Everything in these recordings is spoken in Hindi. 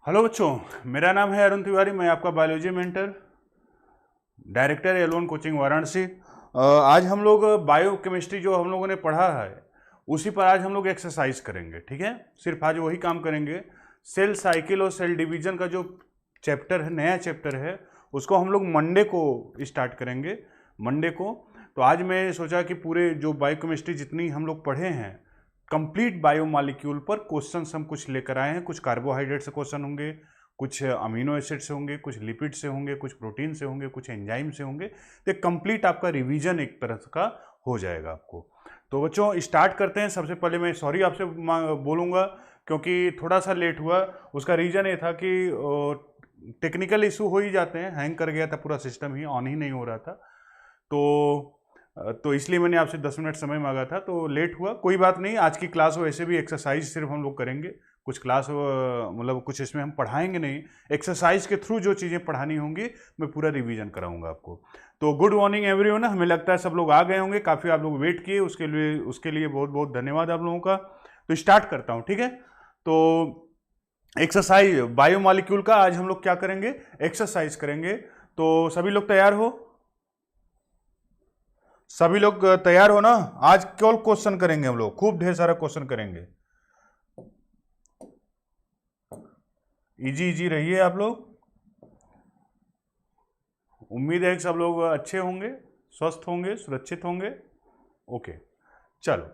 हेलो बच्चों, मेरा नाम है अरुण तिवारी। मैं आपका biology mentor, director L1 coaching Varanasi. आज हम लोग बायो केमिस्ट्री जो हम लोगों ने पढ़ा है उसी पर आज हम लोग एक्सरसाइज करेंगे। ठीक है, सिर्फ आज वही काम करेंगे। सेल साइकिल और सेल डिवीजन का जो चैप्टर है, नया चैप्टर है, उसको हम लोग मंडे को स्टार्ट करेंगे, मंडे को। तो आज मैं सोचा कि पूरे जो बायो केमिस्ट्री जितनी हम लोग पढ़े हैं कंप्लीट बायोमॉलिक्यूल पर क्वेश्चंस हम कुछ लेकर आए हैं। कुछ कार्बोहाइड्रेट से क्वेश्चन होंगे, कुछ अमीनो एसिड से होंगे, कुछ लिपिड से होंगे, कुछ प्रोटीन से होंगे, कुछ एंजाइम से होंगे। तो कंप्लीट आपका रिवीजन एक तरह का हो जाएगा आपको। तो बच्चों स्टार्ट करते हैं। सबसे पहले मैं सॉरी आपसे बोलूँगा क्योंकि थोड़ा सा लेट हुआ। उसका रीज़न ये था कि टेक्निकल इशू हो ही जाते हैं, हैंग कर गया था, पूरा सिस्टम ही ऑन ही नहीं हो रहा था। तो इसलिए मैंने आपसे 10 मिनट समय मांगा था, तो लेट हुआ। कोई बात नहीं, आज की क्लास वैसे भी एक्सरसाइज सिर्फ हम लोग करेंगे। कुछ क्लास मतलब कुछ इसमें हम पढ़ाएंगे नहीं, एक्सरसाइज के थ्रू जो चीज़ें पढ़ानी होंगी मैं पूरा रिवीजन कराऊंगा आपको। तो गुड मॉर्निंग एवरीवन। हमें लगता है सब लोग आ गए होंगे, काफ़ी आप लोग वेट किए, उसके लिए बहुत बहुत धन्यवाद आप लोगों का। तो स्टार्ट करता हूँ, ठीक है। तो एक्सरसाइज बायोमॉलिक्यूल का आज हम लोग क्या करेंगे, एक्सरसाइज करेंगे। तो सभी लोग तैयार हो? सभी लोग तैयार हो ना? आज केवल क्वेश्चन करेंगे हम लोग, खूब ढेर सारा क्वेश्चन करेंगे। इजी इजी रहिए आप लोग। उम्मीद है कि सब लोग अच्छे होंगे, स्वस्थ होंगे, सुरक्षित होंगे। ओके, चलो।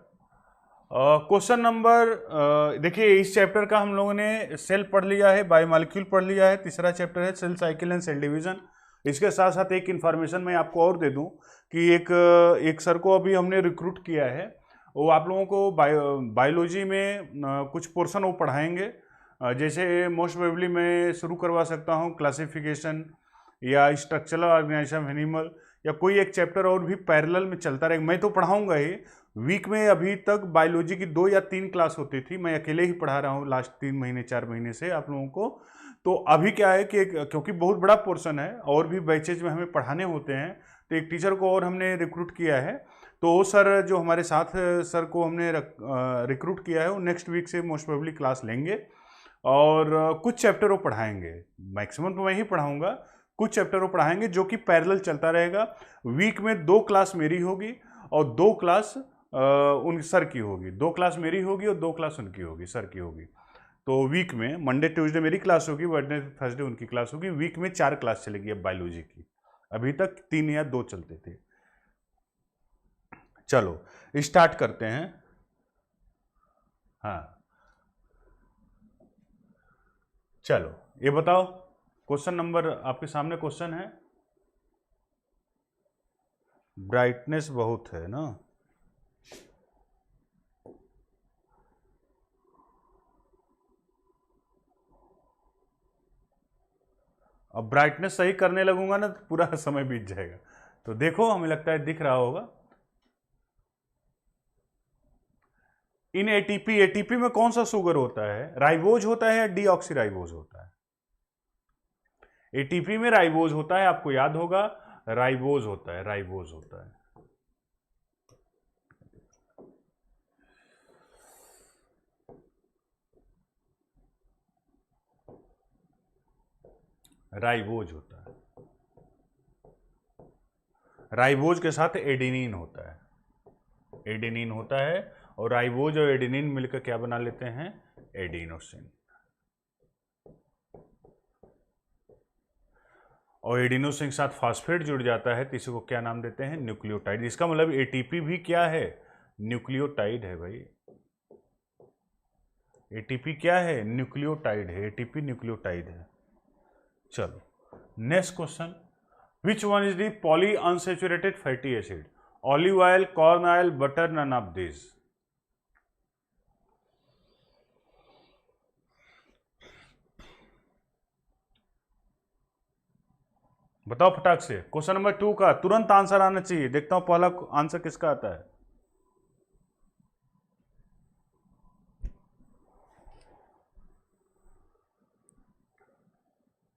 क्वेश्चन नंबर, देखिए इस चैप्टर का हम लोगों ने सेल पढ़ लिया है, बायोमॉलिक्यूल पढ़ लिया है। तीसरा चैप्टर है cell cycle and cell division. इसके साथ साथ एक इन्फॉर्मेशन मैं आपको और दे दूं कि एक सर को अभी हमने रिक्रूट किया है। वो आप लोगों को बायोलॉजी में कुछ पोर्शन वो पढ़ाएंगे। जैसे मोस्ट प्रोबेबली मैं शुरू करवा सकता हूँ क्लासिफिकेशन या स्ट्रक्चरल ऑर्गेनाइजेशन ऑफ एनिमल, या कोई एक चैप्टर और भी पैरेलल में चलता रहेगा। मैं तो पढ़ाऊंगा ही वीक में। अभी तक बायोलॉजी की 2 या 3 क्लास होती थी, मैं अकेले ही पढ़ा रहा हूँ लास्ट 3 महीने 4 महीने से आप लोगों को। तो अभी क्या है कि क्योंकि बहुत बड़ा पोर्शन है और भी बैचेज में हमें पढ़ाने होते हैं, तो एक टीचर को और हमने रिक्रूट किया है। तो वो सर जो हमारे साथ सर को हमने रिक्रूट किया है, वो नेक्स्ट वीक से मोस्ट प्रोबेबली क्लास लेंगे और कुछ चैप्टर वो पढ़ाएंगे। मैक्सिमम तो मैं ही पढ़ाऊँगा, कुछ चैप्टर वो पढ़ाएंगे जो कि पैरेलल चलता रहेगा। वीक में 2 क्लास मेरी होगी और 2 क्लास उन सर की होगी। 2 क्लास मेरी होगी और 2 क्लास उनकी होगी, सर की होगी। तो वीक में मंडे ट्यूसडे मेरी क्लास होगी, वेडनेसडे थर्सडे उनकी क्लास होगी। वीक में 4 क्लास चलेगी अब बायोलॉजी की। अभी तक 3 या 2 चलते थे। चलो स्टार्ट करते हैं। हाँ चलो, ये बताओ क्वेश्चन नंबर आपके सामने क्वेश्चन है। ब्राइटनेस बहुत है ना? अब ब्राइटनेस सही करने लगूंगा ना तो पूरा समय बीत जाएगा। तो देखो, हमें लगता है दिख रहा होगा। इन एटीपी, एटीपी में कौन सा शुगर होता है? राइबोज होता है या डीऑक्सीराइबोज होता है? एटीपी में राइबोज होता है, आपको याद होगा, राइबोज होता है, राइबोज होता है। राइबोज होता है। राइबोज के साथ एडेनिन होता है, एडेनिन होता है। और राइबोज और एडेनिन मिलकर क्या बना लेते हैं? एडिनोसिन। और एडिनोसिन के साथ फास्फेट जुड़ जाता है तो इसी को क्या नाम देते हैं? न्यूक्लियोटाइड। इसका मतलब एटीपी भी क्या है? न्यूक्लियोटाइड है भाई। एटीपी क्या है? न्यूक्लियोटाइड है। एटीपी न्यूक्लियोटाइड है। चलो next question, which one is the polyunsaturated fatty acid? Olive oil, corn oil, butter, none of this. बताओ फटाक से। क्वेश्चन नंबर 2 का तुरंत आंसर आना चाहिए। देखता हूं पहला आंसर किसका आता है।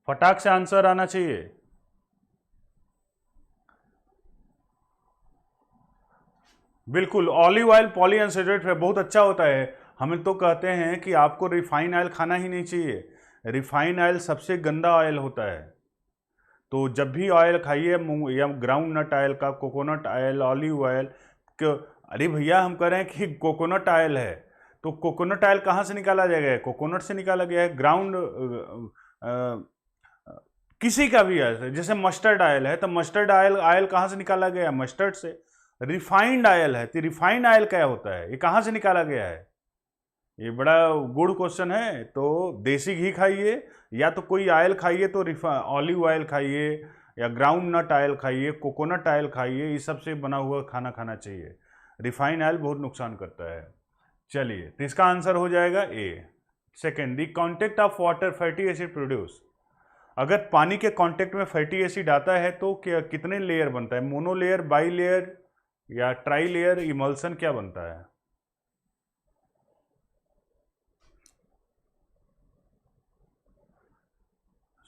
फटाक से आंसर आना चाहिए। बिल्कुल, ऑलिव ऑयल पॉली अनसेचुरेटेड बहुत अच्छा होता है। हम तो कहते हैं कि आपको रिफाइन ऑयल खाना ही नहीं चाहिए। रिफाइन ऑयल सबसे गंदा ऑयल होता है। तो जब भी ऑयल खाइए, या ग्राउंड नट ऑयल का, कोकोनट ऑयल, ऑलिव ऑयल, अरे भैया हम कह रहे हैं कि कोकोनट ऑयल है, तो कोकोनट ऑयल कहाँ से निकाला जाएगा? कोकोनट से निकाला गया है। ग्राउंड किसी का भी है, जैसे मस्टर्ड ऑयल है, तो मस्टर्ड ऑयल कहाँ से निकाला गया है? मस्टर्ड से। रिफाइंड ऑयल है, तो रिफाइंड ऑयल क्या होता है? ये कहाँ से निकाला गया है? ये बड़ा गुड क्वेश्चन है। तो देसी घी खाइए, या तो कोई ऑयल खाइए, तो ऑलिव ऑयल खाइए, या ग्राउंड नट ऑयल खाइए, कोकोनट ऑयल खाइए, इस सब से बना हुआ खाना खाना चाहिए। रिफाइंड ऑयल बहुत नुकसान करता है। चलिए, तो इसका आंसर हो जाएगा A. Second, the contact of water fatty acid produce. अगर पानी के कांटेक्ट में फैटी एसिड आता है तो क्या कितने लेयर बनता है? मोनो लेयर, बाई लेयर, या ट्राई लेयर, इमल्सन क्या बनता है?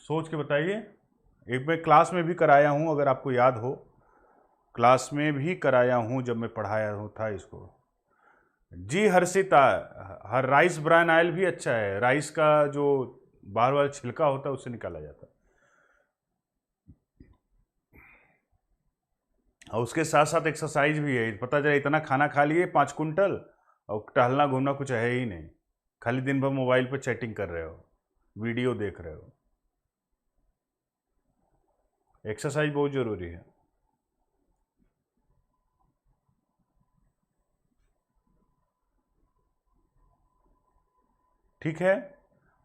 सोच के बताइए। एक मैं क्लास में भी कराया हूं, अगर आपको याद हो, क्लास में भी कराया हूं जब मैं पढ़ाया था इसको। जी हर्षिता, हर राइस ब्रान ऑयल भी अच्छा है। राइस का जो बाहर वाला छिलका होता है उससे निकाला जाता है। और उसके साथ साथ एक्सरसाइज भी है। पता चला इतना खाना खा लिए 5 कुंटल, और टहलना घूमना कुछ है ही नहीं, खाली दिन भर मोबाइल पर चैटिंग कर रहे हो, वीडियो देख रहे हो। एक्सरसाइज बहुत जरूरी है। ठीक है,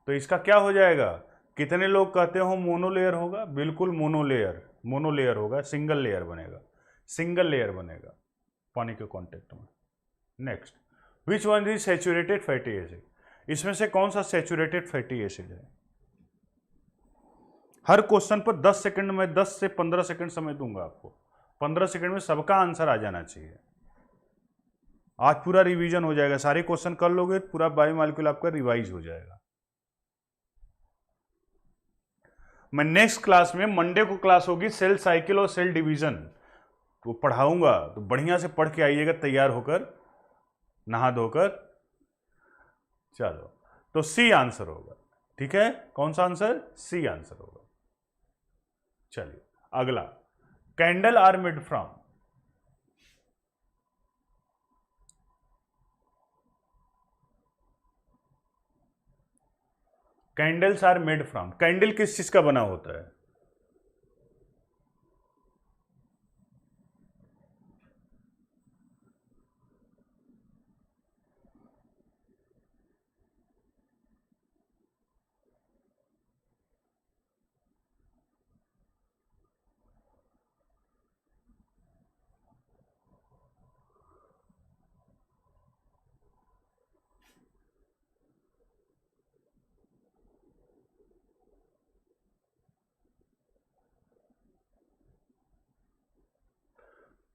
तो इसका क्या हो जाएगा? कितने लोग कहते हो मोनोलेयर होगा? बिल्कुल मोनोलेयर होगा, सिंगल लेयर बनेगा, सिंगल लेयर बनेगा पानी के कांटेक्ट में। Next, which one is saturated fatty acid? इसमें से कौन सा सैचुरेटेड फैटी एसिड है? हर क्वेश्चन पर 10 सेकंड में, 10 से 15 सेकंड समय दूंगा आपको। 15 सेकंड में सबका आंसर आ जाना चाहिए। आज पूरा रिवीजन हो जाएगा। सारे क्वेश्चन कर लोगे, पूरा बायोमॉलिक्यूल आपका रिवाइज हो जाएगा। मैं नेक्स्ट क्लास में, मंडे को क्लास होगी सेल साइकिल और सेल डिवीजन, तो पढ़ाऊंगा, तो बढ़िया से पढ़ के आइएगा तैयार होकर, नहा धोकर। चलो, तो सी आंसर होगा। ठीक है, कौन सा आंसर? सी आंसर होगा। चलिए अगला, candle are made from. Candles are made from, candle किस चीज का बना होता है?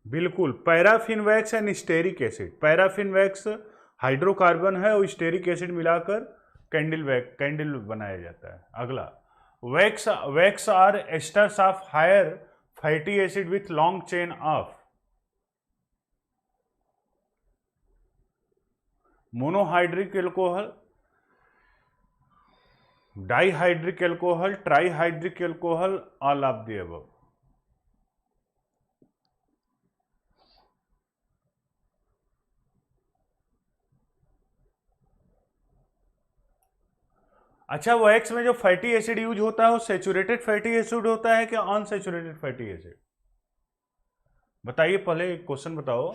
बिल्कुल, paraffin wax and stearic acid. Paraffin wax hydrocarbon है, और स्टेरिक एसिड मिलाकर कैंडल बनाया जाता है। अगला, wax are esters of higher fatty acid with long chain of monohydric alcohol, dihydric alcohol, trihydric alcohol, all of the above. अच्छा, वैक्स में जो फैटी एसिड यूज होता है वो सैचुरेटेड फैटी एसिड होता है कि अनसैचुरेटेड फैटी एसिड? बताइए, पहले एक क्वेश्चन बताओ।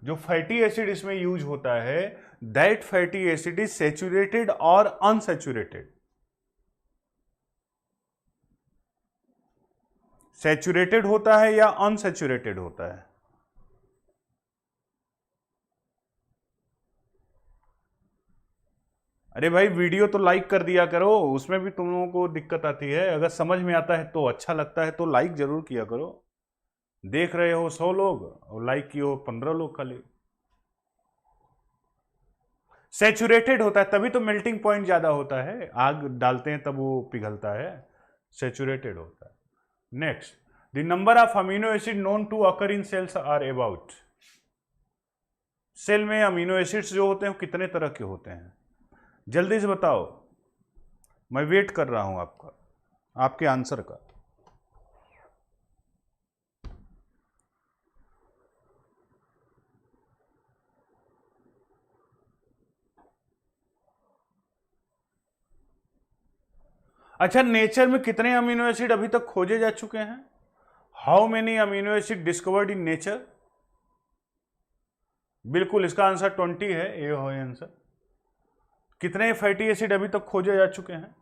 जो फैटी एसिड इसमें यूज होता है, that fatty acid is saturated और अनसैचुरेटेड? सैचुरेटेड होता है या अनसैचुरेटेड होता है? अरे भाई वीडियो तो लाइक कर दिया करो, उसमें भी तुम लोगों को दिक्कत आती है। अगर समझ में आता है तो अच्छा लगता है तो लाइक जरूर किया करो। देख रहे हो 100 लोग और लाइक किए हो 15 लोग खाली। सैचुरेटेड होता है तभी तो मेल्टिंग पॉइंट ज्यादा होता है, आग डालते हैं तब वो पिघलता है, सैचुरेटेड होता है। Next, the number of amino acid known to occur in cells are about. Cell में अमीनो एसिड्स जो होते हैं वो कितने तरह के होते हैं? जल्दी से बताओ, मैं वेट कर रहा हूं आपका, आपके आंसर का। अच्छा, नेचर में कितने अमीनो एसिड अभी तक खोजे जा चुके हैं? How many amino acid discovered in nature? बिल्कुल, इसका आंसर 20 है, ये हो आंसर। कितने फैटी एसिड अभी तक खोजे जा चुके हैं?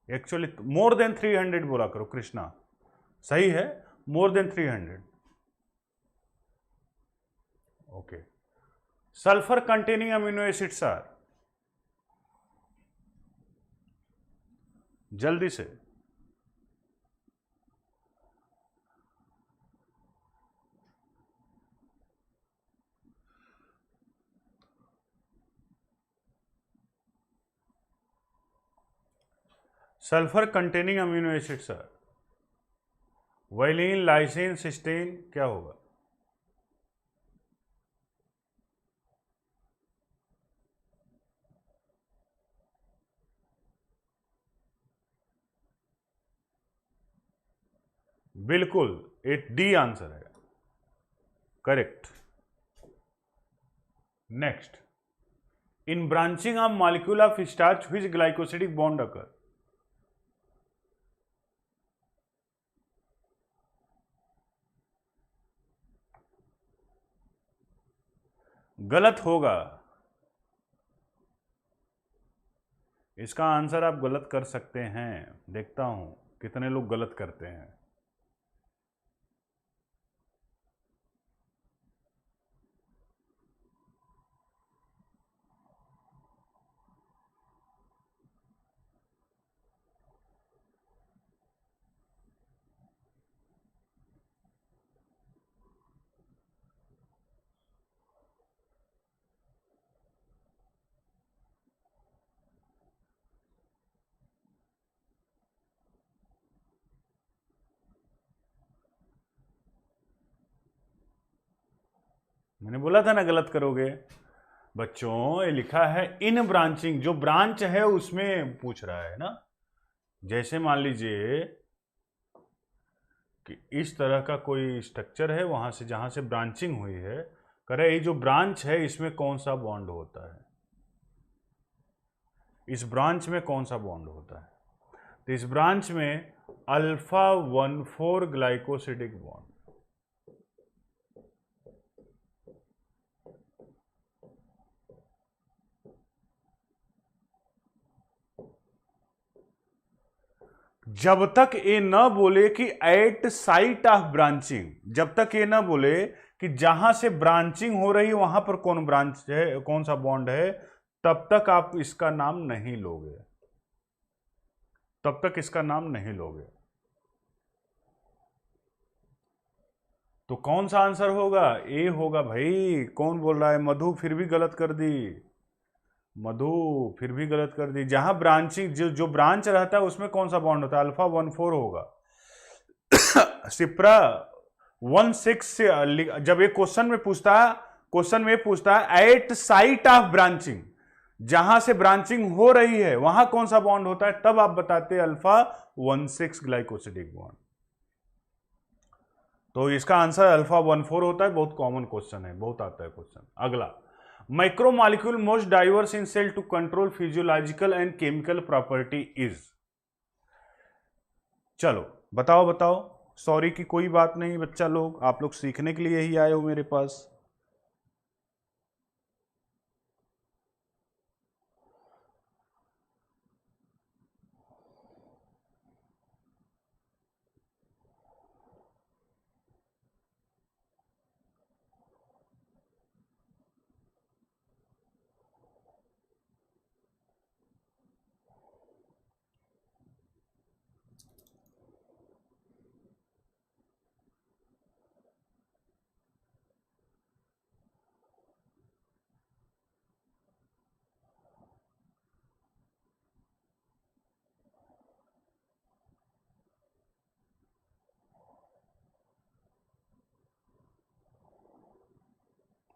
एक्चुअली मोर देन 300 बोला करो कृष्णा, सही है, more than 300। Okay, sulphur containing amino acids are, जल्दी से। Sulphur containing amino acids are valine, lysine, cysteine, क्या होगा? बिल्कुल, एक डी आंसर है, correct. Next, in branching of molecule of starch which glycosidic bond occur? गलत होगा, इसका आंसर आप गलत कर सकते हैं, देखता हूं कितने लोग गलत करते हैं। मैंने बोला था ना गलत करोगे। बच्चों, ये लिखा है इन ब्रांचिंग, जो ब्रांच है उसमें पूछ रहा है ना। जैसे मान लीजिए कि इस तरह का कोई स्ट्रक्चर है, वहां से जहां से ब्रांचिंग हुई है, कह रहे ये जो ब्रांच है इसमें कौन सा बॉन्ड होता है, इस ब्रांच में कौन सा बॉन्ड होता है? तो इस ब्रांच में अल्फा 1,4 ग्लाइकोसिडिक बॉन्ड। जब तक ये न बोले कि एट साइट ऑफ ब्रांचिंग, जब तक ये न बोले कि जहां से ब्रांचिंग हो रही है वहां पर कौन ब्रांच है, कौन सा बॉन्ड है, तब तक आप इसका नाम नहीं लोगे, तब तक इसका नाम नहीं लोगे। तो कौन सा आंसर होगा? ए होगा भाई। कौन बोल रहा है? मधु फिर भी गलत कर दी, मधु फिर भी गलत कर दी। जहां ब्रांचिंग, जो ब्रांच रहता है उसमें कौन सा बॉन्ड होता है? अल्फा 1,4 होगा। सिप्रा 1,6 से जब एक क्वेश्चन में पूछता है एट साइट ऑफ ब्रांचिंग, जहां से ब्रांचिंग हो रही है वहां कौन सा बॉन्ड होता है, तब आप बताते हैं अल्फा 1,6 ग्लाइकोसिडिक बॉन्ड। तो इसका आंसर अल्फा 1,4 होता है। बहुत कॉमन क्वेश्चन है, बहुत आता है क्वेश्चन। अगला, micromolecule most diverse in cell to control physiological and chemical property is. चलो बताओ बताओ, सॉरी की कोई बात नहीं बच्चा लोग, आप लोग सीखने के लिए ही आए हो मेरे पास।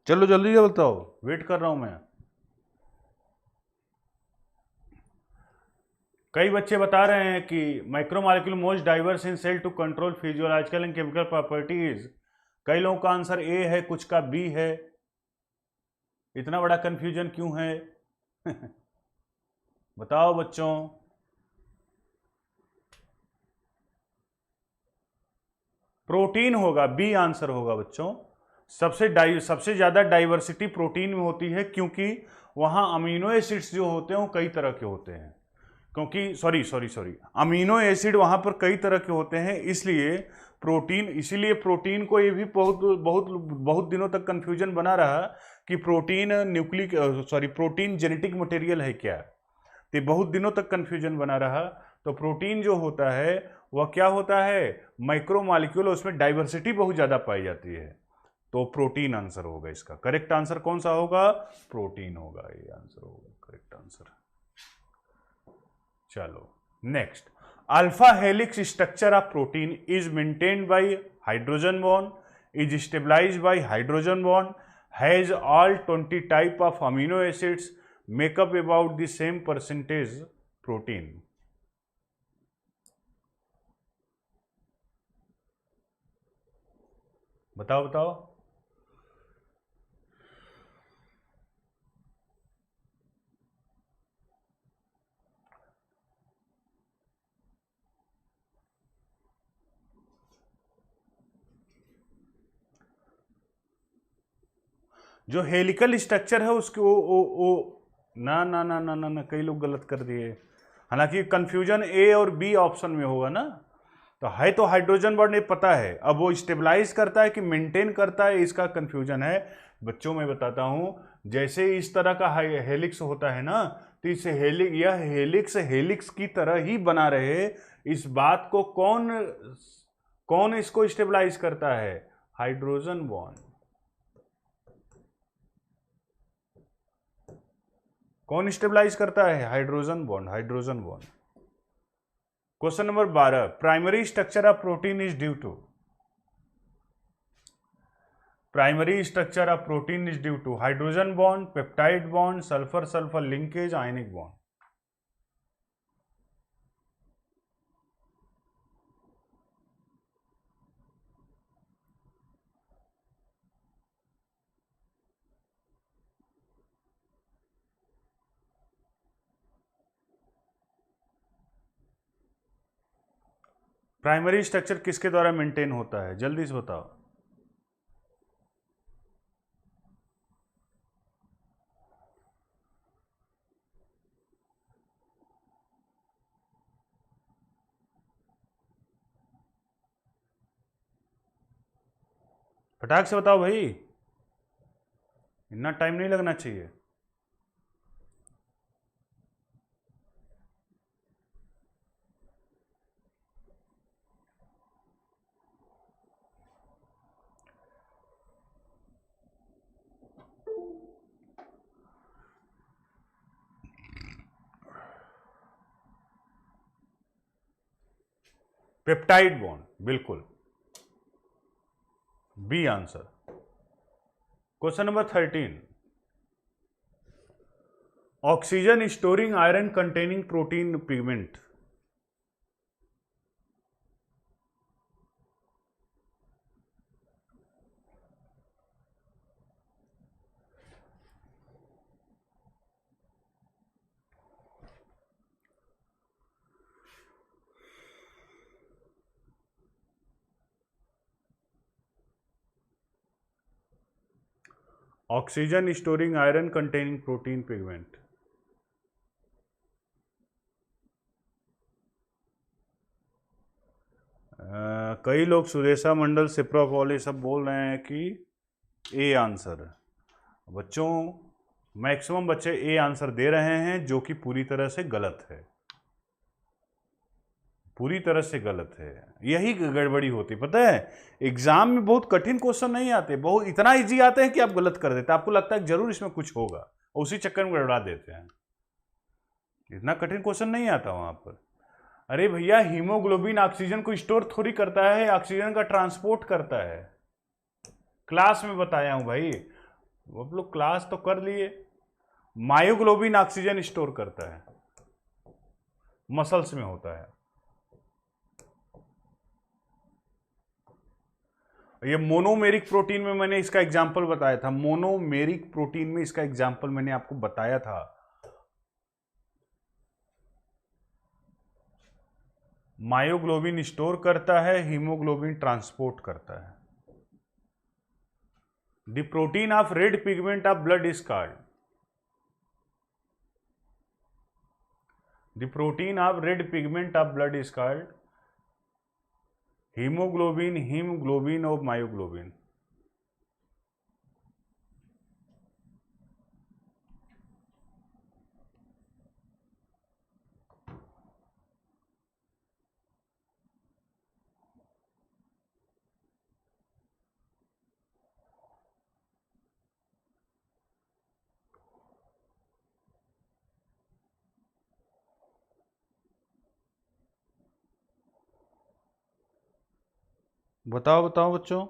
चलो जल्दी से बताओ, वेट कर रहा हूं मैं। कई बच्चे बता रहे हैं कि micromolecule most diverse in cell to control physiological and chemical properties. कई लोगों का आंसर ए है, कुछ का बी है। इतना बड़ा कंफ्यूजन क्यों है? बताओ बच्चों। प्रोटीन होगा, बी आंसर होगा बच्चों। सबसे ज्यादा डाइवर्सिटी प्रोटीन में होती है, क्योंकि वहां अमीनो एसिड्स जो होते हैं वो कई तरह के होते हैं। क्योंकि sorry sorry sorry amino acid वहां पर कई तरह के होते हैं, इसीलिए प्रोटीन को ये भी बहुत बहुत बहुत दिनों तक कंफ्यूजन बना रहा कि प्रोटीन प्रोटीन जेनेटिक मटेरियल है क्या। तो बहुत दिनों तक कंफ्यूजन बना रहा। तो प्रोटीन जो होता है वह क्या होता है? माइक्रो मॉलिक्यूल, उसमें डाइवर्सिटी बहुत ज्यादा पाई जाती है। तो प्रोटीन आंसर होगा इसका। करेक्ट आंसर कौन सा होगा? प्रोटीन होगा, ये आंसर होगा करेक्ट आंसर। चलो next. Alpha helix structure of protein is maintained by hydrogen bond, is stabilised by hydrogen bond, has all 20 type of amino acids, make up about the same percentage protein. बताओ बताओ। जो हेलिकल स्ट्रक्चर है उसके वो ना ना ना ना ना ना कई लोग गलत कर दिए। हालांकि कंफ्यूजन ए और बी ऑप्शन में होगा ना। तो है तो हाइड्रोजन बॉन्ड, ये पता है। अब वो स्टेबलाइज करता है कि मेंटेन करता है, इसका कंफ्यूजन है। बच्चों मैं बताता हूं, जैसे इस तरह का हेलिक्स होता है ना, तो इस हेलिक्स हेलिक्स की तरह ही बना रहे। इस बात को कौन कौन इसको स्टेबलाइज करता है? Hydrogen bond. कौन स्टेबलाइज करता है? Hydrogen bond, hydrogen bond. Question number 12, primary structure of protein is due to. Primary structure of protein is due to hydrogen bond, peptide bond, sulphur sulphur linkage, ionic bond. Primary structure किसके द्वारा मेंटेन होता है? जल्दी से बताओ। फटाक से बताओ भाई, इतना टाइम नहीं लगना चाहिए। पेप्टाइड बॉन्ड, बिल्कुल B answer. Question number 13, oxygen storing iron containing protein pigment. Oxygen storing iron containing protein pigment. कई लोग सुरेशा मंडल, सिप्रा पॉली सब बोल रहे हैं कि ए आंसर। बच्चों मैक्सिमम बच्चे ए आंसर दे रहे हैं, जो कि पूरी तरह से गलत है, पूरी तरह से गलत है। यही गड़बड़ी होती, पता है एग्जाम में बहुत कठिन क्वेश्चन नहीं आते, बहुत इतना इजी आते हैं कि आप गलत कर देते हैं। आपको लगता है जरूर इसमें कुछ होगा और उसी चक्कर में गड़बड़ा देते हैं। इतना कठिन क्वेश्चन नहीं आता वहां पर। अरे भैया हीमोग्लोबिन ऑक्सीजन को स्टोर थोड़ी करता है, ऑक्सीजन का ट्रांसपोर्ट करता है। क्लास में बताया हूं भाई, आप लोग क्लास तो कर लिए। मायोग्लोबिन ऑक्सीजन स्टोर करता है, मसल्स में होता है। ये मोनोमेरिक प्रोटीन में मैंने इसका एग्जाम्पल बताया था, मोनोमेरिक प्रोटीन में इसका एग्जाम्पल मैंने आपको बताया था। मायोग्लोबिन स्टोर करता है, हीमोग्लोबिन ट्रांसपोर्ट करता है। The protein of red pigment of blood is called, the protein of red pigment of blood is called haemoglobin, haemoglobin और मायोग्लोबिन। बताओ बताओ बच्चों।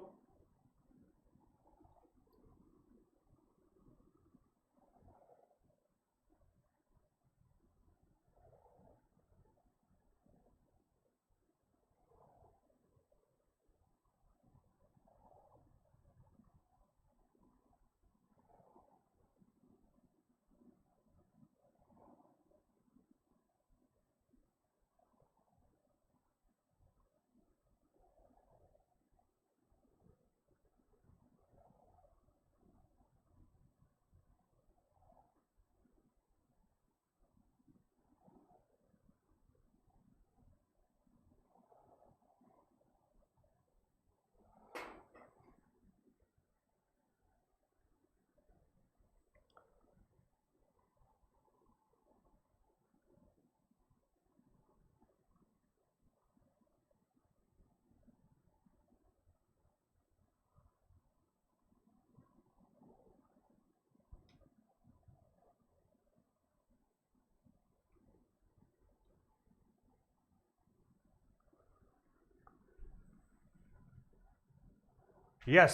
यस,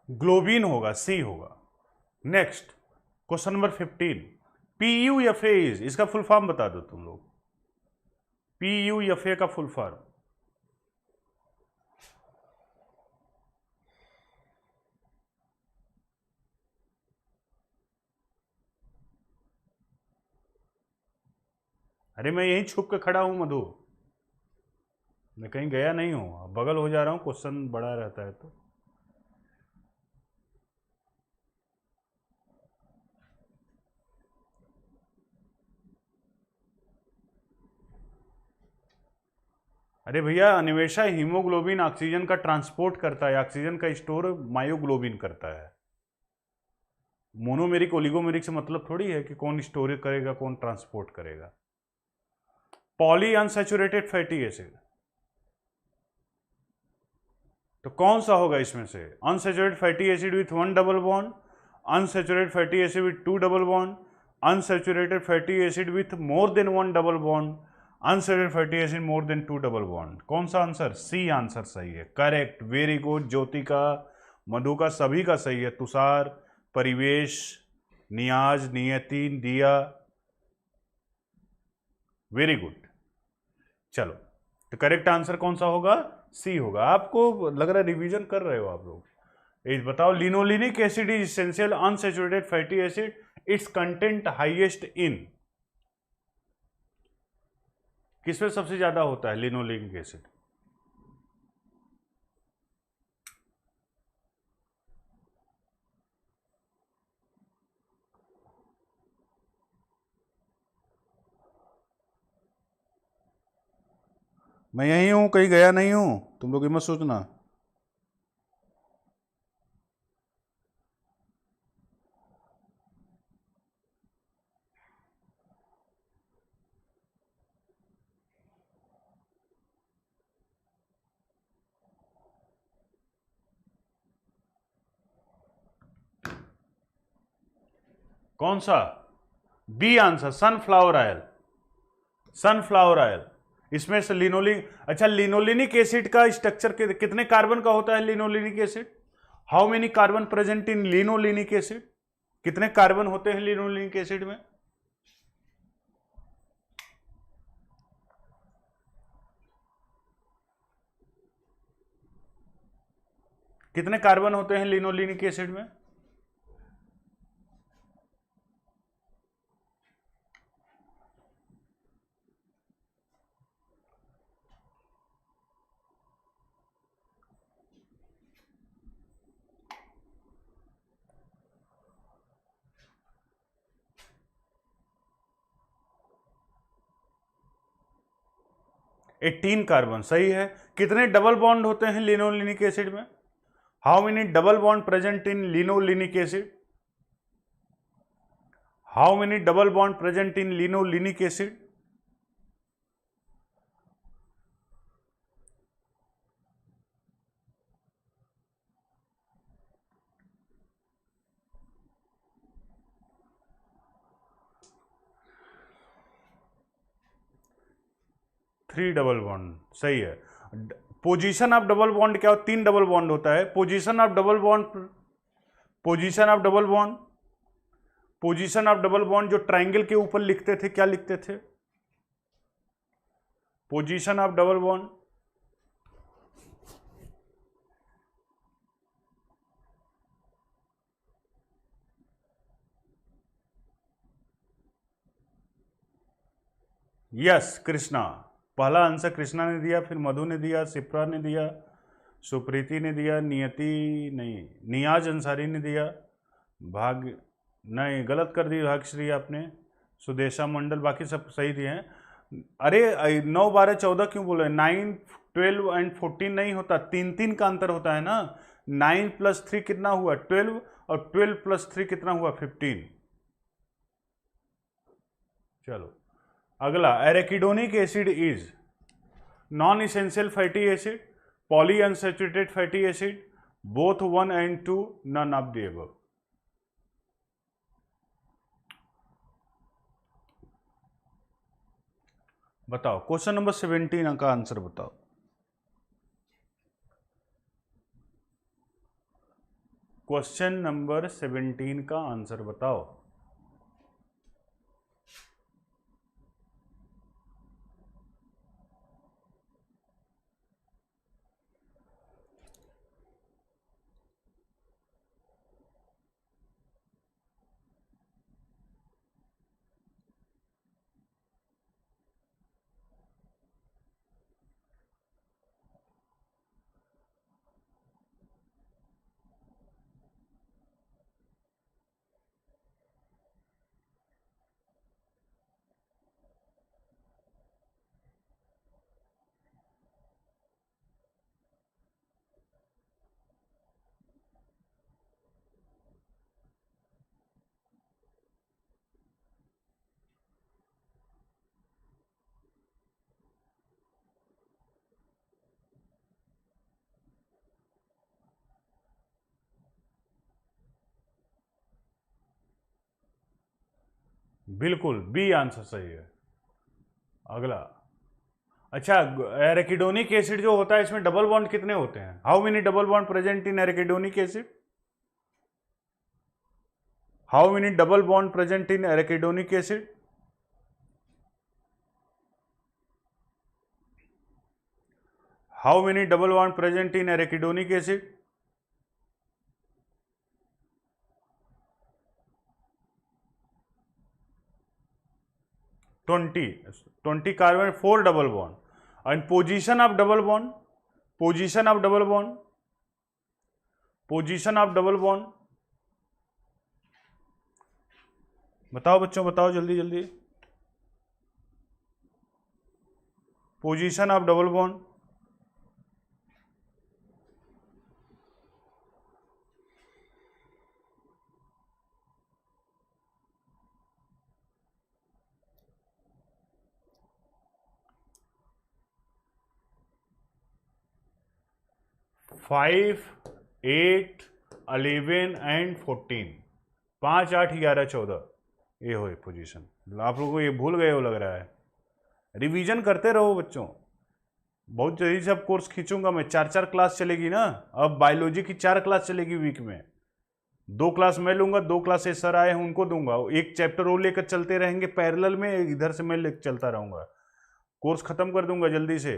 ग्लोबिन होगा, सी होगा। नेक्स्ट क्वेश्चन नंबर 15, PUFA इसका फुल फॉर्म बता दो तुम लोग। PUFA का फुल फॉर्म, अरे मैं यहीं छुप के खड़ा हूं मधु, मैं कहीं गया नहीं हूं, बगल हो जा रहा हूं, क्वेश्चन बड़ा रहता है तो। अरे भैया अन्वेषा, हीमोग्लोबिन ऑक्सीजन का ट्रांसपोर्ट करता है, ऑक्सीजन का स्टोर मायोग्लोबिन करता है। मोनोमेरिक ओलिगोमेरिक से मतलब थोड़ी है कि कौन स्टोर करेगा कौन ट्रांसपोर्ट करेगा। पॉली अनसैचुरेटेड फैटी एसिड, तो कौन सा होगा इसमें से? Unsaturated fatty acid with 1 double bond, unsaturated fatty acid with 2 double bond, unsaturated fatty acid with more than 1 double bond, unsaturated fatty acid more than 2 double bond. कौन सा आंसर? सी आंसर सही है, करेक्ट, वेरी गुड। ज्योति का, मधु का, सभी का सही है। तुषार, परिवेश, नियाज, नियति, दिया, वेरी गुड। चलो, तो करेक्ट आंसर कौन सा होगा? सी होगा। आपको लग रहा है रिवीजन कर रहे हो आप लोग। ये बताओ, linolenic acid is essential unsaturated fatty acid, it's content highest in, किसमें सबसे ज्यादा होता है लिनोलिनिक एसिड? मैं यहीं हूं, कहीं गया नहीं हूं, तुम लोग ये मत सोचना। कौन सा? B answer, sunflower oil. Sunflower oil, इसमें से लिनोलिक, अच्छा लिनोलिनिक एसिड का स्ट्रक्चर कितने कार्बन का होता है linolenic acid? How many carbon present in linolenic acid? कितने कार्बन होते हैं लिनोलिनिक एसिड में? कितने कार्बन होते हैं लिनोलिनिक एसिड में? एटीन कार्बन, सही है। कितने डबल बॉन्ड होते हैं लिनोलिनिक एसिड में? How many double bond present in linolenic acid? How many double bond present in linolenic acid? Three double bond, सही है। पोजीशन ऑफ डबल बॉन्ड क्या हो? तीन डबल बॉन्ड होता है। Position of double bond, position of double bond, position of double bond जो ट्राइंगल के ऊपर लिखते थे, क्या लिखते थे? Position of double bond, yes Krishna, पहला आंसर कृष्णा ने दिया, फिर मधु ने दिया, शिप्रा ने दिया, सुप्रीति ने दिया, नियति नहीं, नियाज अंसारी ने दिया, भाग्य नहीं, गलत कर दी भाग्यश्री आपने, सुदेशा मंडल, बाकी सब सही दिए हैं। अरे 9, 12, 14 क्यों बोले? 9, 12 एंड 14 नहीं होता, तीन तीन का अंतर होता है ना। 9 + 3 कितना हुआ? 12, और 12 + 3 कितना हुआ? 15। चलो अगला, arachidonic acid is non essential fatty acid, poly unsaturated fatty acid, both 1 and 2, none of the above. बताओ, क्वेश्चन नंबर 17 का आंसर बताओ। क्वेश्चन नंबर 17 का आंसर बताओ। बिल्कुल बी आंसर सही है। अगला, अच्छा एरेकिडोनिक एसिड जो होता है इसमें डबल बॉन्ड कितने होते हैं? How many double bond present in arachidonic acid? How many double bond present in arachidonic acid? How many double bond present in arachidonic acid? 20 carbon, 4 double bond. And position of double bond, position of double bond, position of double bond बताओ बच्चों, बताओ जल्दी जल्दी। Position of double bond, five, 8, 11 and 14, 5, 8, 11, 14, ये हो पोजीशन। आप लोगों को ये भूल गए हो लग रहा है। रिवीजन करते रहो बच्चों, बहुत जल्दी से अब कोर्स खींचूंगा मैं। 4-4 क्लास चलेगी ना, अब बायोलॉजी की 4 क्लास चलेगी वीक में। 2 क्लास मैं लूंगा, 2 क्लास सर आए हैं उनको दूंगा, एक चैप्टर वो लेकर चलते रहेंगे पैरेलल में, इधर से मैं चलता रहूंगा, कोर्स खत्म कर दूंगा जल्दी से।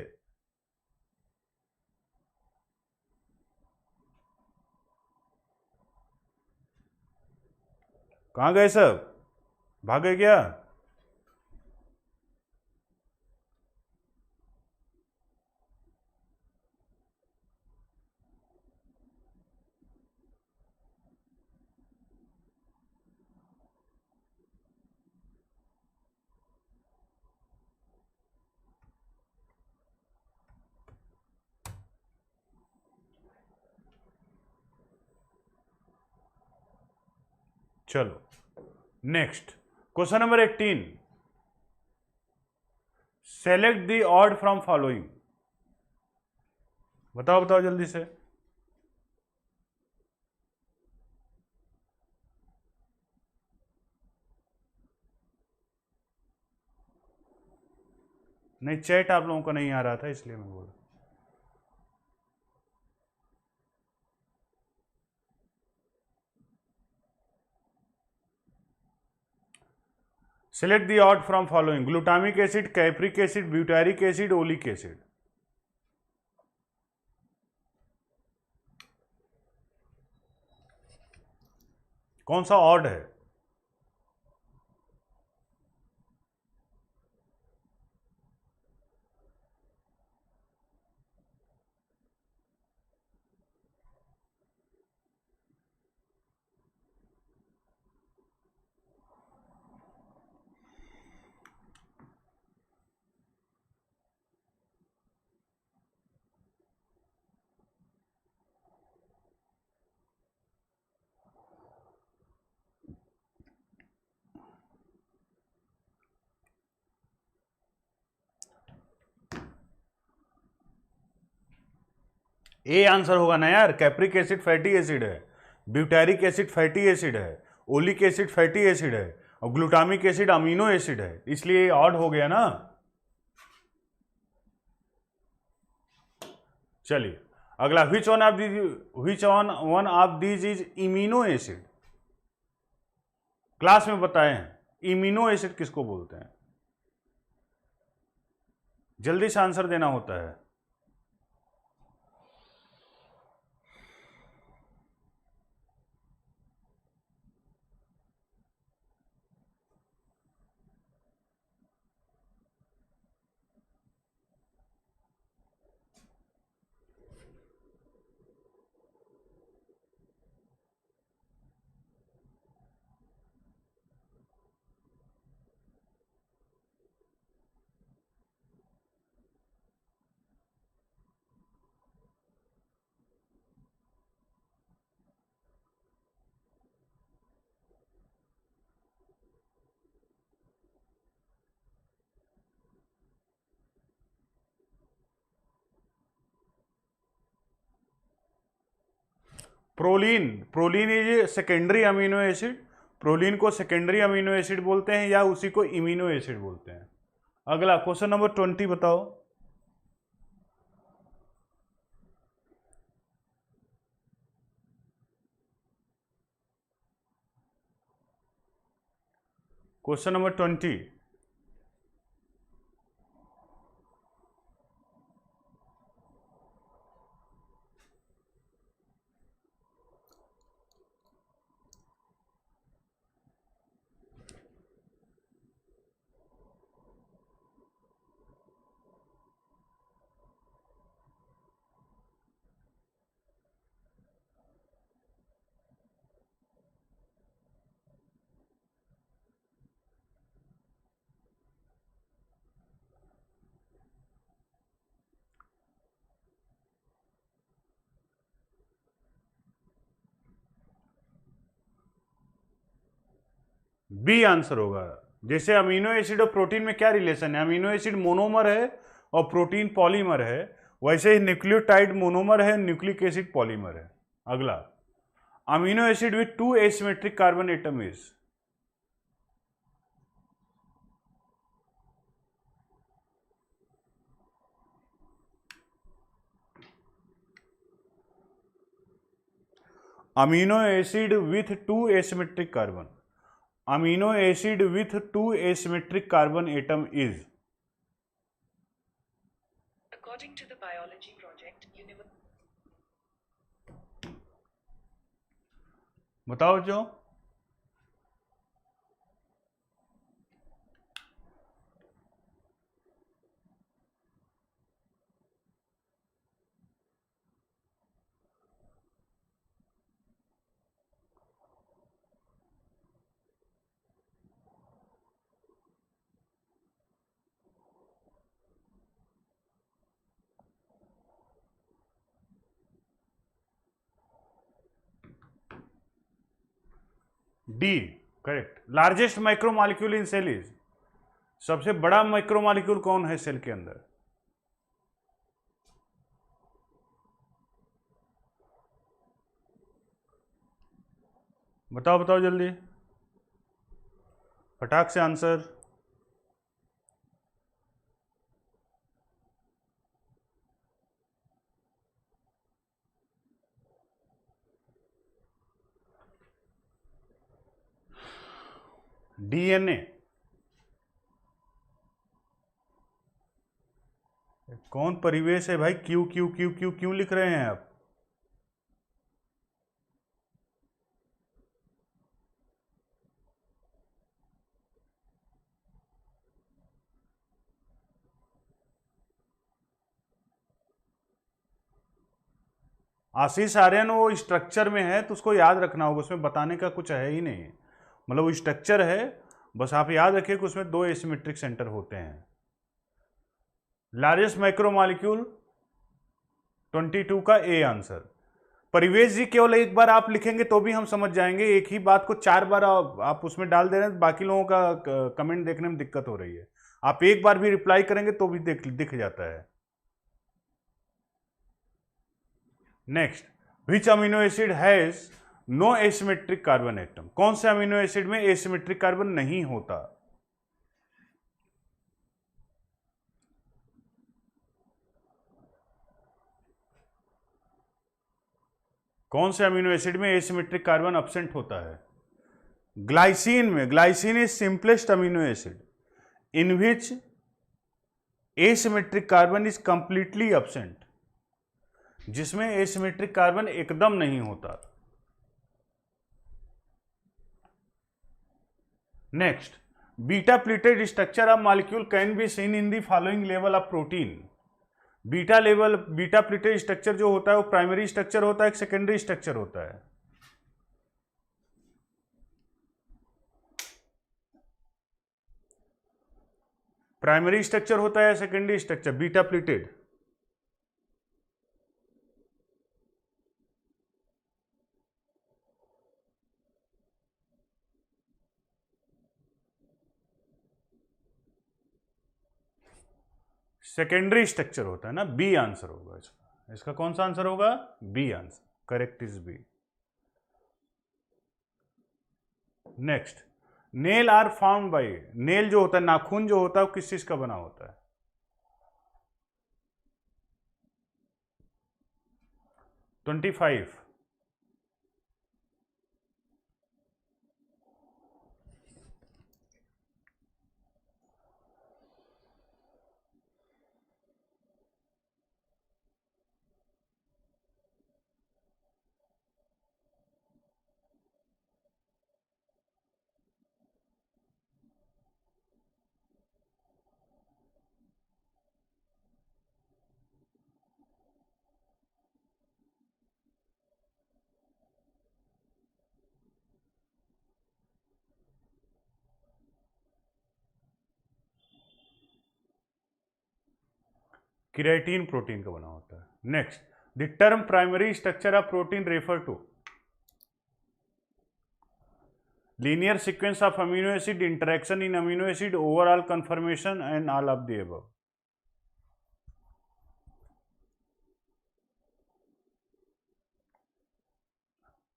कहाँ गए सब, भाग गए क्या? चलो next question number 18, select the odd from following. बताओ बताओ जल्दी से। नहीं, चैट आप लोगों को नहीं आ रहा था इसलिए मैं बोल। Select the odd from following, glutamic acid, कैप्रिक acid, butyric acid, oleic acid. कौन सा ऑड है? ए आंसर होगा ना यार। कैप्रिक एसिड फैटी एसिड है, ब्यूटारिक एसिड फैटी एसिड है, ओलिक एसिड फैटी एसिड है, और ग्लूटामिक एसिड अमीनो एसिड है, इसलिए ऑड हो गया ना। चलिए अगला, which one of these is immuno acid. Class में बताए हैं इम्यूनो एसिड किसको बोलते हैं, जल्दी से आंसर देना होता है। Proline, proline is secondary amino acid. Proline को सेकेंडरी अमीनो एसिड बोलते हैं या उसी को इम्यूनो एसिड बोलते हैं। अगला क्वेश्चन नंबर 20 बताओ। क्वेश्चन नंबर 20, बी आंसर होगा। जैसे अमीनो एसिड और प्रोटीन में क्या रिलेशन है, अमीनो एसिड मोनोमर है और प्रोटीन पॉलीमर है, वैसे ही न्यूक्लियोटाइड मोनोमर है, न्यूक्लिक एसिड पॉलीमर है। अगला, amino acid with 2 asymmetric carbon atom is, amino acid with 2 asymmetric carbon, amino acid with 2 asymmetric carbon atom is, According to the biology project, बताओ जो। D correct. Largest micromolecule in cell is, सबसे बड़ा माइक्रोमॉलिक्यूल कौन है सेल के अंदर? बताओ बताओ जल्दी, फटाक से आंसर। डीएनए। कौन परिवेश है भाई, क्यू क्यू क्यू क्यू क्यों लिख रहे हैं आप? आशीष आर्यन वो स्ट्रक्चर में है तो उसको याद रखना होगा, उसमें बताने का कुछ है ही नहीं, मतलब वो स्ट्रक्चर है, बस आप याद रखिए कि उसमें 2 एसिमेट्रिक सेंटर होते हैं। लार्जेस्ट माइक्रोमॉलिक्यूल 22 का ए आंसर। परिवेश जी केवल एक बार आप लिखेंगे तो भी हम समझ जाएंगे, एक ही बात को 4 बार आप उसमें डाल दे रहे हैं, बाकी लोगों का कमेंट देखने में दिक्कत हो रही है। आप एक बार भी रिप्लाई करेंगे तो भी दिख जाता है। Next, which amino acid has no asymmetric carbon atom, कौन से अमीनो एसिड में एसिमेट्रिक कार्बन नहीं होता? कौन से अमीनो एसिड में एसिमेट्रिक कार्बन एब्सेंट होता है? ग्लाइसिन में, glycine is simplest amino acid in which asymmetric carbon is completely absent, जिसमें एसिमेट्रिक कार्बन एकदम नहीं होता। Next, beta pleated structure of molecule can be seen in the following level of protein. Beta pleated structure जो होता है वो प्राइमरी स्ट्रक्चर होता है, एक सेकेंडरी स्ट्रक्चर होता है? प्राइमरी स्ट्रक्चर होता है या secondary structure beta pleated? Secondary structure होता है ना, बी आंसर होगा इसका। इसका कौन सा आंसर होगा? B answer, correct is B. Next, nail are found by, nail जो होता है, नाखून जो होता है वो किस चीज का बना होता है? Twenty five. केराटिन प्रोटीन का बना होता है। Next, the term primary structure of protein refer to, linear sequence of amino acid, interaction in amino acid, overall conformation and all of the above.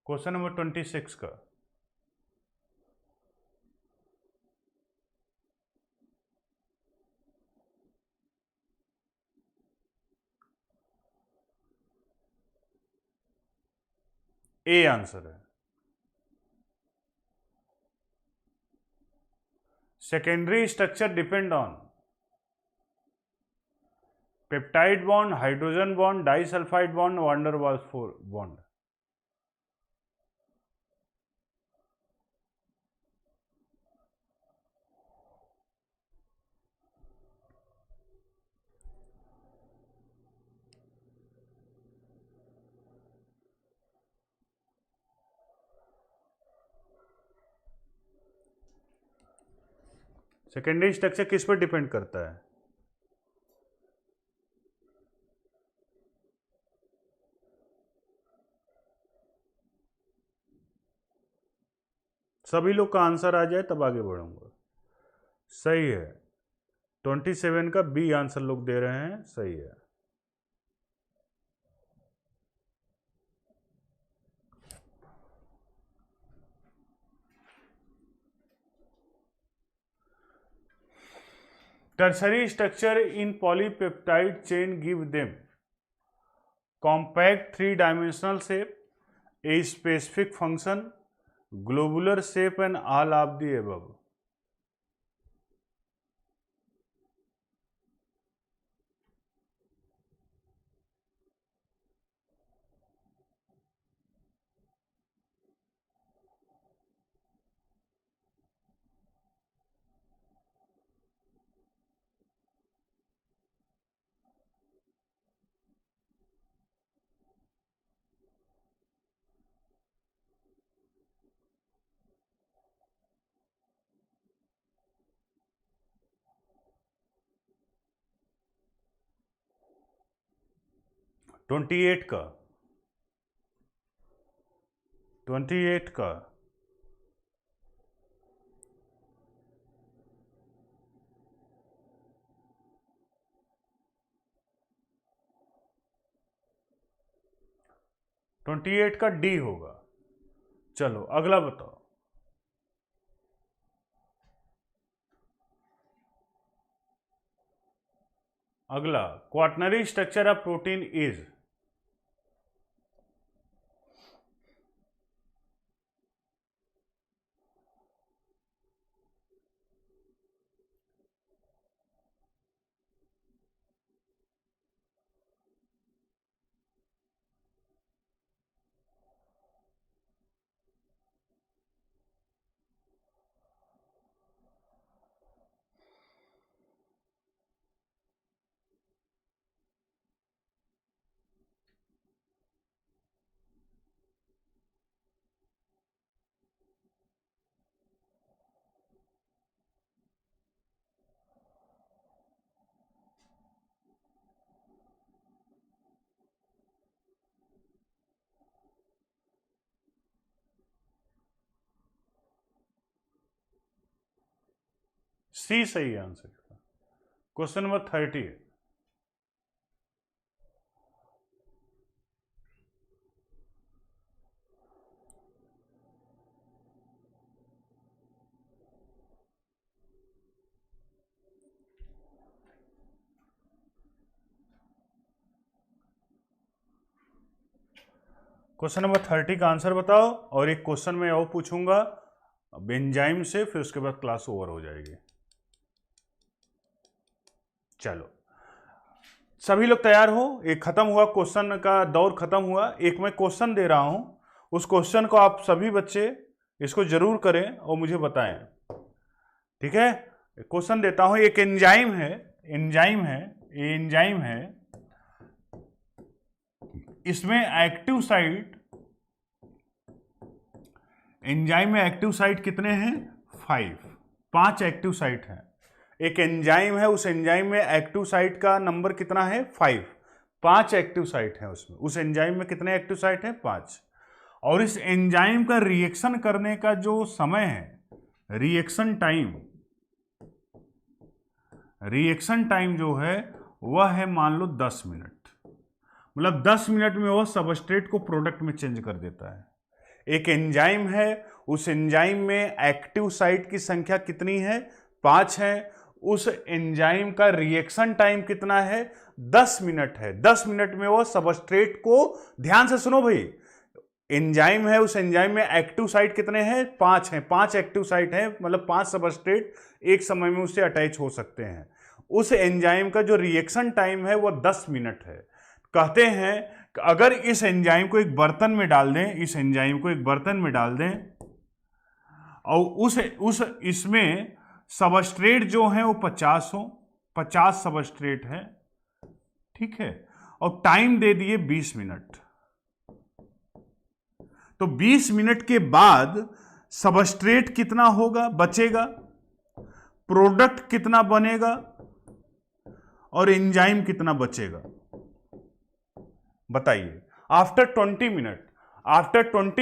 Question number 26 का ए आंसर है। Secondary structure depend on peptide bond, hydrogen bond, disulphide bond, van der Waals bond. Secondary structure किस पर डिपेंड करता है? सभी लोग का आंसर आ जाए तब आगे बढ़ूंगा। सही है, 27 का बी आंसर लोग दे रहे हैं, सही है। Tertiary structure in polypeptide chain give them compact three-dimensional shape, a specific function, globular shape and all of the above. Twenty eight का 28 का डी होगा। चलो अगला बताओ। अगला, quaternary structure of protein is. C सही answer. Question number 30। Question number 30 का आंसर बताओ और एक क्वेश्चन मैं और पूछूंगा एंजाइम से, फिर उसके बाद क्लास ओवर हो जाएगी। चलो सभी लोग तैयार हो? एक खत्म हुआ, क्वेश्चन का दौर खत्म हुआ। एक मैं क्वेश्चन दे रहा हूं, उस क्वेश्चन को आप सभी बच्चे इसको जरूर करें और मुझे बताएं, ठीक है? क्वेश्चन देता हूं। एक एंजाइम है, इसमें एक्टिव साइट, एंजाइम में एक्टिव साइट कितने हैं? 5 एक्टिव साइट हैं। एक एंजाइम है, उस एंजाइम में एक्टिव साइट का नंबर कितना है? 5 एक्टिव साइट है उसमें। उस एंजाइम में कितने एक्टिव साइट हैं? 5। और इस एंजाइम का रिएक्शन करने का जो समय है, रिएक्शन टाइम जो है वह है मान लो 10 मिनट। मतलब 10 मिनट में वह सबस्ट्रेट को प्रोडक्ट में चेंज कर देता है। एक एंजाइम है, उस एंजाइम में एक्टिव साइट की संख्या कितनी है? 5 है। उस एंजाइम का रिएक्शन टाइम कितना है? 10 मिनट है। 10 मिनट में वह सबस्ट्रेट को, ध्यान से सुनो भाई, एंजाइम है, उस एंजाइम में एक्टिव साइट कितने हैं? 5 हैं। 5 एक्टिव साइट हैं, मतलब 5 सबस्ट्रेट एक समय में उससे अटैच हो सकते हैं। उस एंजाइम का जो रिएक्शन टाइम है वह 10 मिनट है। कहते हैं कि अगर इस एंजाइम को एक बर्तन में डाल दें, इस एंजाइम को एक बर्तन में डाल दें और इसमें सबस्ट्रेट जो है वो 50 हो, 50 सबस्ट्रेट है, ठीक है, और टाइम दे दिए 20 मिनट। तो 20 मिनट के बाद सबस्ट्रेट कितना होगा, बचेगा, प्रोडक्ट कितना बनेगा और एंजाइम कितना बचेगा, बताइए। After 20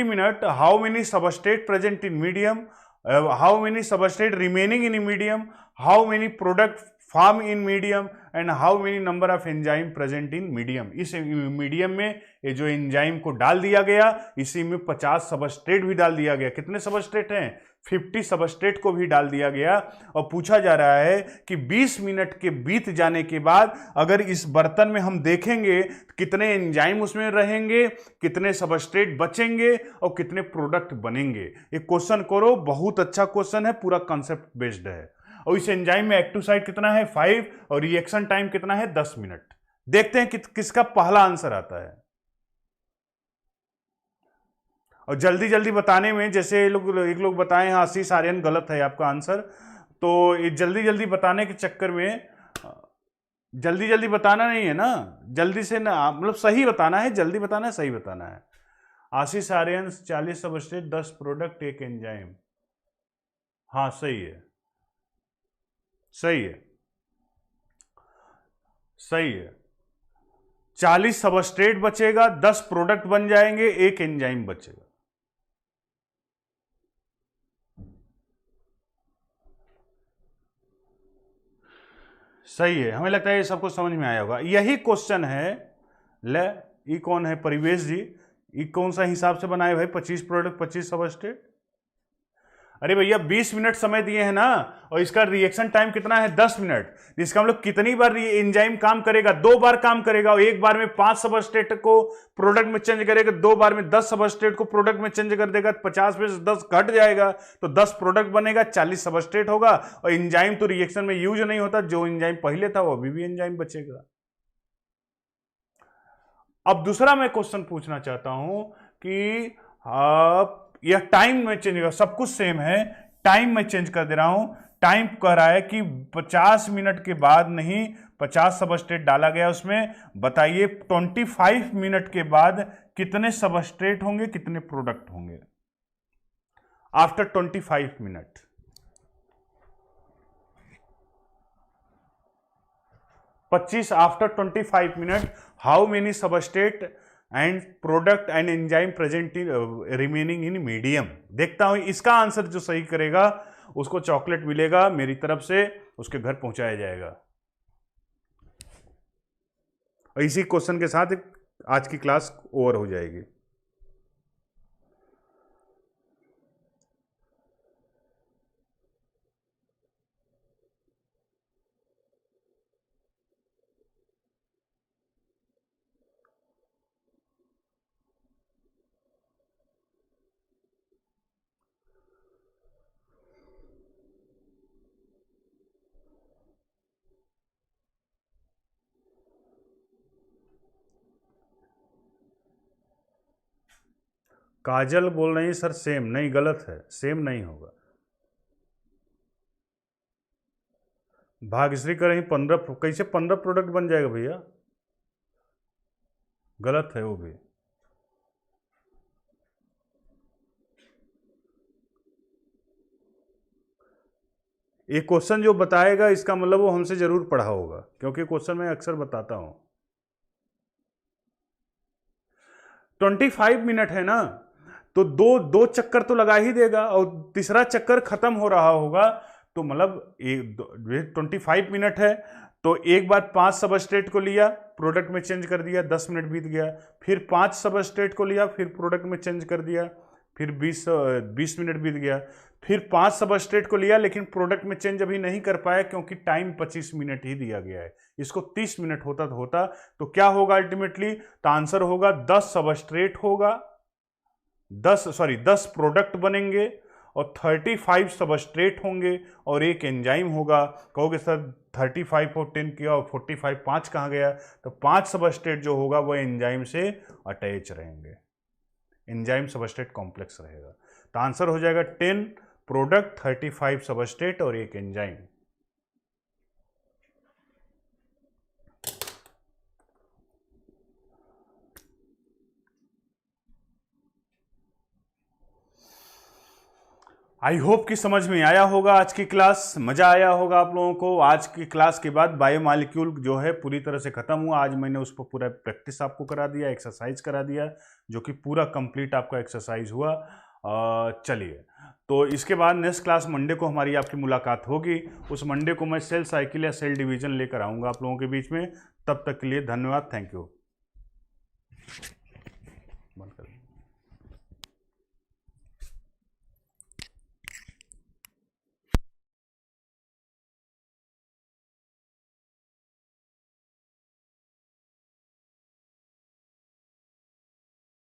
minute how many substrate present in medium, how many substrate remaining in medium, how many product form in medium and how many number of enzyme present in medium. इस मीडियम में ये जो एंजाइम को डाल दिया गया, इसी में 50 सबस्ट्रेट भी डाल दिया गया। कितने सबस्ट्रेट हैं? 50 सबस्ट्रेट को भी डाल दिया गया। और पूछा जा रहा है कि 20 मिनट के बीत जाने के बाद अगर इस बर्तन में हम देखेंगे कितने एंजाइम उसमें रहेंगे, कितने सबस्ट्रेट बचेंगे और कितने प्रोडक्ट बनेंगे। ये क्वेश्चन करो, बहुत अच्छा क्वेश्चन है, पूरा कॉन्सेप्ट बेस्ड है। और इस एंजाइम में एक्टिव साइट कितना है? 5 और रिएक्शन टाइम कितना है? 10 मिनट। देखते हैं किसका पहला आंसर आता है। और जल्दी जल्दी बताने में, जैसे एक लोग बताएं हाँ आशीष आर्यन गलत है आपका आंसर, तो ये जल्दी जल्दी बताने के चक्कर में, जल्दी जल्दी बताना नहीं है ना, जल्दी से ना, मतलब सही बताना है, जल्दी बताना है, सही बताना है। आशीष आर्यन 40 सबस्ट्रेट 10 प्रोडक्ट 1 एंजाइम, हाँ सही है, सही है, सही है। 40 सबस्ट्रेट बचेगा, 10 प्रोडक्ट बन जाएंगे, 1 एंजाइम बचेगा। सही है, हमें लगता है ये सबको समझ में आया होगा। यही क्वेश्चन है, ले ये कौन है? परिवेश जी, ये कौन सा हिसाब से बनाए भाई? 25 प्रोडक्ट 25 सबस्ट्रेट। अरे भैया 20 मिनट समय दिए हैं ना, और इसका रिएक्शन टाइम कितना है? 10 मिनट। इसका मतलब कितनी बार ये एंजाइम काम करेगा? 2 बार काम करेगा। और एक बार में 5 सबस्ट्रेट को प्रोडक्ट में चेंज करेगा, 2 बार में 10 सबस्ट्रेट को प्रोडक्ट में चेंज कर देगा। 50 में से 10 घट जाएगा तो 10 प्रोडक्ट बनेगा, 40 सबस्ट्रेट होगा। और एंजाइम तो रिएक्शन में यूज नहीं होता, जो एंजाइम पहले था वो अभी भी एंजाइम बचेगा। अब दूसरा मैं क्वेश्चन पूछना चाहता हूं कि यह टाइम में चेंज होगा, सब कुछ सेम है, टाइम में चेंज कर दे रहा हूं। टाइम कह रहा है कि 50 मिनट के बाद नहीं, 50 सबस्ट्रेट डाला गया उसमें, बताइए 25 मिनट के बाद कितने सबस्ट्रेट होंगे, कितने प्रोडक्ट होंगे आफ्टर 25 मिनट। पच्चीस after 25 minute, how many substrate and product and enzyme present in remaining in medium. देखता हूं इसका आंसर जो सही करेगा उसको चॉकलेट मिलेगा मेरी तरफ से, उसके घर पहुंचाया जाएगा। और इसी क्वेश्चन के साथ आज की क्लास ओवर हो जाएगी। काजल बोल रही सर सेम, नहीं गलत है, सेम नहीं होगा। भाग्यश्री कर रही 15, कैसे 15 प्रोडक्ट बन जाएगा भैया? गलत है वो भी। ये क्वेश्चन जो बताएगा इसका मतलब वो हमसे जरूर पढ़ा होगा, क्योंकि क्वेश्चन मैं अक्सर बताता हूं। 25 मिनट है ना, तो दो दो चक्कर तो लगा ही देगा, और तीसरा चक्कर खत्म हो रहा होगा, तो मतलब 25 मिनट है, तो एक बार 5 सबस्ट्रेट को लिया, प्रोडक्ट में चेंज कर दिया, 10 मिनट बीत गया, फिर 5 सबस्ट्रेट को लिया, फिर प्रोडक्ट में चेंज कर दिया, फिर 20 मिनट बीत गया, फिर 5 सबस्ट्रेट को लिया, लेकिन प्रोडक्ट में चेंज अभी नहीं कर पाया क्योंकि टाइम 25 मिनट ही दिया गया है, इसको 30 मिनट होता तो क्या होगा अल्टीमेटली, तो आंसर होगा 10 सबस्ट्रेट होगा, 10 प्रोडक्ट बनेंगे और 35 सबस्ट्रेट होंगे और एक एंजाइम होगा। कहोगे सर 35 और 10 किया और 45 5 कहाँ गया, तो 5 सबस्ट्रेट जो होगा वह एंजाइम से अटैच रहेंगे, एंजाइम सबस्ट्रेट कॉम्प्लेक्स रहेगा। तो आंसर हो जाएगा 10 प्रोडक्ट, 35 सबस्ट्रेट और एक एंजाइम। आई होप कि समझ में आया होगा आज की क्लास, मजा आया होगा आप लोगों को। आज की क्लास के बाद बायोमॉलिक्यूल जो है पूरी तरह से खत्म हुआ। आज मैंने उस पर पूरा प्रैक्टिस आपको करा दिया, एक्सरसाइज करा दिया, जो कि पूरा कंप्लीट आपका एक्सरसाइज हुआ। चलिए, तो इसके बाद नेक्स्ट क्लास मंडे को हमारी आपकी मुलाकात होगी। उस मंडे को मैं सेल साइकिल या सेल डिवीजन लेकर आऊँगा आप लोगों के बीच में। तब तक के लिए धन्यवाद, थैंक यू।